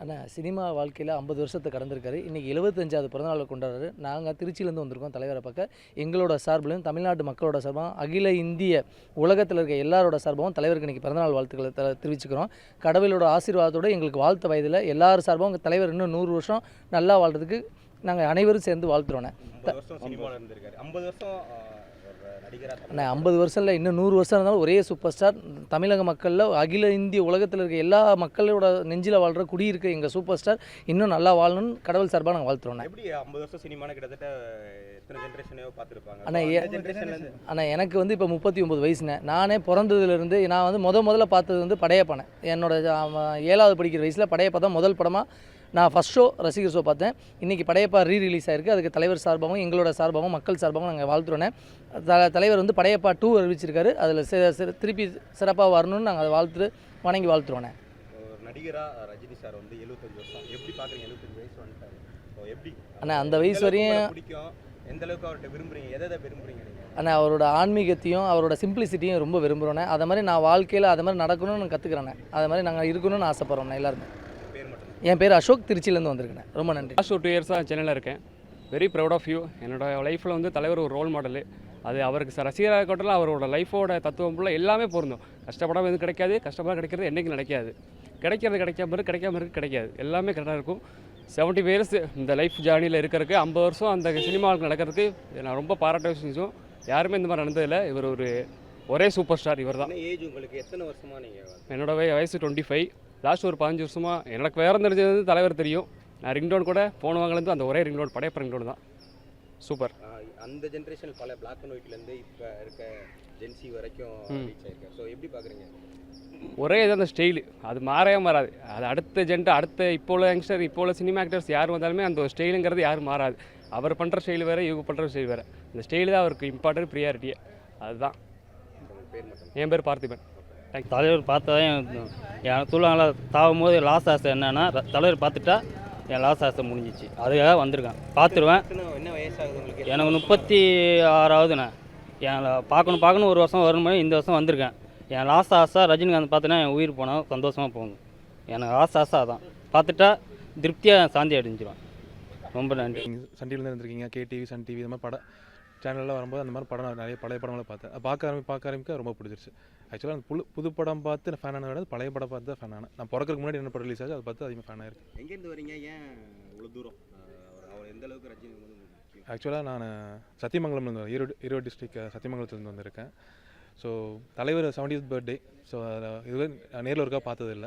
அண்ணா cinema வாழ்க்கையில் 50 வருஷத்தை கடந்திருக்காரு. இன்றைக்கி 75வது பிறந்தநாளை கொண்டாடுறாரு. நாங்கள் திருச்சியிலேருந்து வந்திருக்கோம் தலைவரை பார்க்க. எங்களோட சார்பிலும் தமிழ்நாட்டு மக்களோட சார்பாகவும் அகில இந்திய உலகத்தில் இருக்க எல்லாரோட சார்பாகவும் தலைவருக்கு இன்றைக்கி பிறந்தநாள் வாழ்த்துக்களை தெரிவிச்சுக்கிறோம். கடவுளோட ஆசீர்வாதத்தோடு எங்களுக்கு வாழ்த்த வயதில் எல்லார் சார்பாகவும் உங்கள் தலைவர் இன்னும் 100 வருஷம் நல்லா வாழ்றதுக்கு நாங்கள் அனைவரும் சேர்ந்து வாழ்த்துறோண்ணே. 50 வருஷம் அண்ணா 50 வருஷம் இல்லை, இன்னும் 100 வருஷம் இருந்தாலும் ஒரே சூப்பர் ஸ்டார். தமிழக மக்களில் அகில இந்திய உலகத்தில் இருக்க எல்லா மக்களோட நெஞ்சில் வாழ்கிற குடியிருக்க எங்கள் சூப்பர் ஸ்டார் இன்னும் நல்லா வாழணும்னு கடவுள் சார்பாக நாங்கள் வாழ்த்துறோண்ணே. எப்படி 50 வருஷம் சினிமான கிட்டத்தட்ட எத்தனை ஜென்ரேஷனையோ பார்த்துருப்பாங்க அண்ணா எனக்கு வந்து இப்போ 39 வயசுண்ணே. நானே பிறந்ததுலேருந்து நான் வந்து முதல்ல பார்த்தது வந்து படையப்பானே. என்னோட 7வது படிக்கிற வயசில் படையப்பா தான் முதல் படமாக நான் ஃபஸ்ட் ஷோ ரசிகர் ஷோ பார்த்தேன். இன்றைக்கி படையப்பா ரிலீஸ் ஆகிருக்கு. அதுக்கு தலைவர் சார்பாகவும் எங்களோட சார்பாகவும் மக்கள் சார்பாகவும் நாங்கள் வாழ்த்துறோன்னே. தலைவர் வந்து படையப்பா 2 அறிவிச்சிருக்காரு. அதில் திருப்பி சிறப்பாக வரணும்னு நாங்கள் அதை வணங்கி வாழ்த்துறோண்ணே. நடிகராக ரஜினி சார் வந்து 75 வருஷம் எப்படி பார்க்குறீங்க? 75 வயசு வந்துட்டாரு. எப்படி அண்ணா அந்த வயசு வரையும் பிடிக்கும்? எந்த அளவுக்கு அவர்கிட்ட விரும்புகிறீங்க? எதை விரும்புகிறீங்க நீங்கள்? அண்ணா அவரோட ஆன்மீகத்தையும் அவரோட சிம்பிளிசிட்டியும் ரொம்ப விரும்புகிறோண்ணே. அதை மாதிரி நான் வாழ்க்கையில் அதை மாதிரி நடக்கணும்னு நான் கற்றுக்கிறேண்ணே. அதை மாதிரி நாங்கள் இருக்கணும்னு ஆசைப்பட்றோண்ணே எல்லாருமே. என் பேர் அசோக், திருச்சியிலேருந்து வந்திருக்கேன். ரொம்ப நன்றி. லாஸ்ட் ஒரு 2 இயர்ஸாக சென்னையில் இருக்கேன். Very proud of you. என்னோட லைஃப்பில் வந்து தலைவர் ஒரு ரோல் மாடலு. அது அவருக்கு ரசிகராக இருக்கட்டும், அவரோட லைஃபோட தத்துவம் ஃபுல்லாக எல்லாமே பொருந்தும். கஷ்டப்படாமல் எதுவும் கிடைக்காது, கஷ்டப்படாமல் கிடைக்கிறது என்றைக்கும் நடக்காது. கிடைக்காம இருக்கு கிடைக்காது, எல்லாமே கரெக்டாக இருக்கும். 70 இயர்ஸ் இந்த லைஃப் ஜேர்னியில் இருக்கிறதுக்கு 50 வருஷம் அந்த சினிமாவுக்கு நடக்கிறதுக்கு நான் ரொம்ப பாராட்ட விஷயம். யாருமே இந்த மாதிரி நடந்ததில்லை. இவர் ஒரே சூப்பர் ஸ்டார் இவர் தான். ஏஜ் உங்களுக்கு எத்தனை வருஷமா? நீங்கள் என்னோட வயசு 25. லாஸ்ட் ஒரு 15 வருஷமாக எனக்கு வேறு தெரிஞ்சது தலைவர் தெரியும். நான் ரிங்டோன் கூட ஃபோன் வாங்கலேருந்து அந்த ஒரே ரிங்டோன் படையப்ப ரிங்டோன் தான். சூப்பர். அந்த ஜென்ரேஷன் பல பிளாக் அண்ட் ஒயிட்லேருந்து இப்போ இருக்க ஜென்சி வரைக்கும் ரீச் ஆயிருக்கு. ஸோ எப்படி பார்க்குறீங்க? ஒரே இது அந்த ஸ்டைலு அது மாறாது. அது அடுத்த இப்போ உள்ள யங்ஸ்டர், இப்போ உள்ள சினிமா ஆக்டர்ஸ் யார் வந்தாலுமே அந்த ஒரு ஸ்டைலுங்கிறது யாரும் மாறாது. அவர் பண்ணுற ஸ்டைல் வேறு, இவங்க பண்ணுற ஸ்டைல் வேறு. இந்த ஸ்டைலு தான் அவருக்கு இம்பார்ட்டன்ட் ப்ரியாரிட்டியே. அதுதான். என் பேர் பார்த்திபன். தலைவர் பார்த்தா என் சொல்லுவாங்களா தாவும் போது லாஸ் ஆசை என்னென்னா தலைவர் பார்த்துட்டா என் லாஸ் ஆசை முடிஞ்சிச்சு. அதுக்காக வந்திருக்கேன். பார்த்துருவேன். என்ன வயசாகுது உங்களுக்கு? எனக்கு 36ஆவதுண்ணே. என் பார்க்கணும் 1 வருஷம் வரணும். இந்த வருஷம் வந்திருக்கேன். என் லாஸ் ஆசை ரஜினிகாந்த் பார்த்தினா என் உயிர் போனால் சந்தோஷமாக போகணும். எனக்கு லாஸ் ஆசை அதான். பார்த்துட்டா திருப்தியாக சாந்தி அடைஞ்சிடும். ரொம்ப நன்றி. சன் டிவிலேருந்து இருந்திருக்கீங்க. கேடிவி, சன் டிவி இந்த மாதிரி படம் சேனலில் வரும்போது அந்த மாதிரி படம் நிறைய பழைய படங்களை பார்த்தேன். பார்க்க ஆரம்பிக்க ரொம்ப பிடிச்சிருச்சு. ஆக்சுவலாக அந்த புது படம் பார்த்து நான் ஃபேனான விட பழைய படம் பார்த்து தான் ஃபேனான. நான் பிறக்கிறதுக்கு முன்னாடி என்ன படம் ரிலீஸ் ஆச்சு அதை பார்த்து அதிகமாக ஃபேனாக இருக்குது. எங்கேருந்து வரீங்க? ஏன் இவ்வளோ தூரம்? அவர் எந்த அளவுக்கு ரஜினி வந்து ஆக்சுவலாக நான் சத்தியமங்கலம்லேருந்து ஈரோடு டிஸ்ட்ரிக்ட் சத்தியமங்கலத்துலேருந்து வந்திருக்கேன். ஸோ தலைவர் 70th பர்த்டே. ஸோ இதுவே நேரில் ஒருக்கா பார்த்ததில்லை.